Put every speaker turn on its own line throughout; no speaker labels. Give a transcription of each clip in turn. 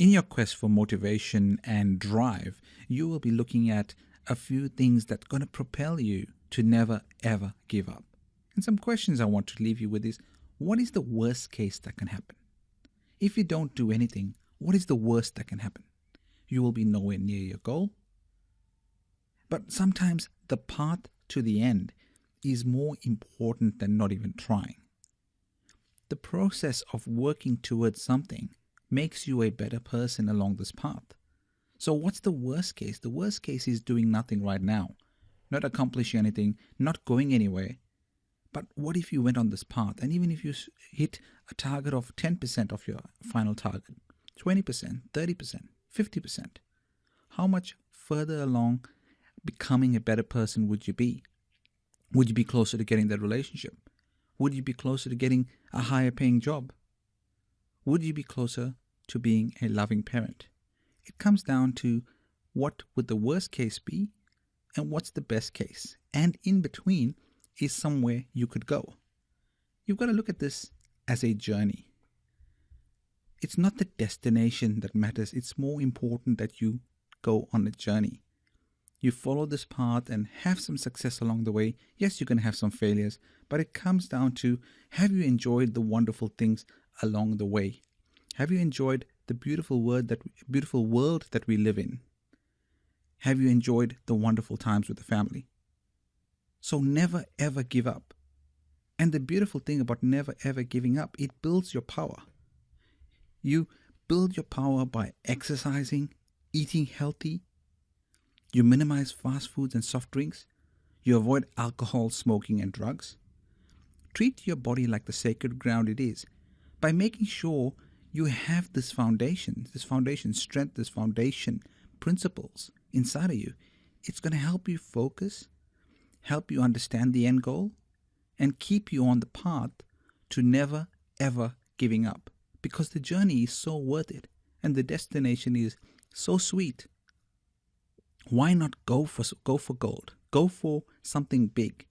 In your quest for motivation and drive, you will be looking at a few things that are going to propel you to never ever give up. And some questions I want to leave you with is, what is the worst case that can happen? If you don't do anything, what is the worst that can happen? You will be nowhere near your goal. But sometimes the path to the end is more important than not even trying. The process of working towards something makes you a better person along this path. So what's the worst case? The worst case is doing nothing right now, not accomplishing anything, not going anywhere. But what if you went on this path, and even if you hit a target of 10% of your final target, 20%, 30%, 50%, how much further along becoming a better person would you be? Would you be closer to getting that relationship? Would you be closer to getting a higher paying job? Would you be closer to being a loving parent? It comes down to what would the worst case be and what's the best case. And in between is somewhere you could go. You've got to look at this as a journey. It's not the destination that matters. It's more important that you go on a journey. You follow this path and have some success along the way. Yes, you're going to have some failures, but it comes down to, have you enjoyed the wonderful things along the way? Have you enjoyed the beautiful world that we live in? Have you enjoyed the wonderful times with the family? So never ever give up. And the beautiful thing about never ever giving up, it builds your power. You build your power by exercising, eating healthy. You minimize fast foods and soft drinks. You avoid alcohol, smoking, and drugs. Treat your body like the sacred ground it is by making sure you have this foundation strength, this foundation principles inside of you. It's going to help you focus, help you understand the end goal, and keep you on the path to never ever giving up, because the journey is so worth it and the destination is so sweet. Why not go for gold? Go for something big.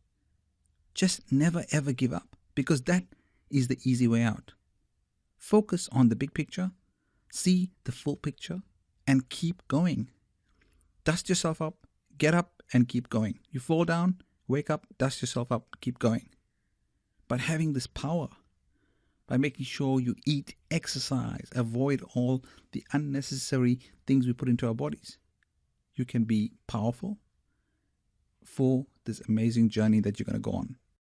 Just never ever give up, because that is the easy way out. Focus on the big picture, see the full picture, and keep going. Dust yourself up, get up, and keep going. You fall down, wake up, dust yourself up, keep going. But having this power, by making sure you eat, exercise, avoid all the unnecessary things we put into our bodies, you can be powerful for this amazing journey that you're going to go on.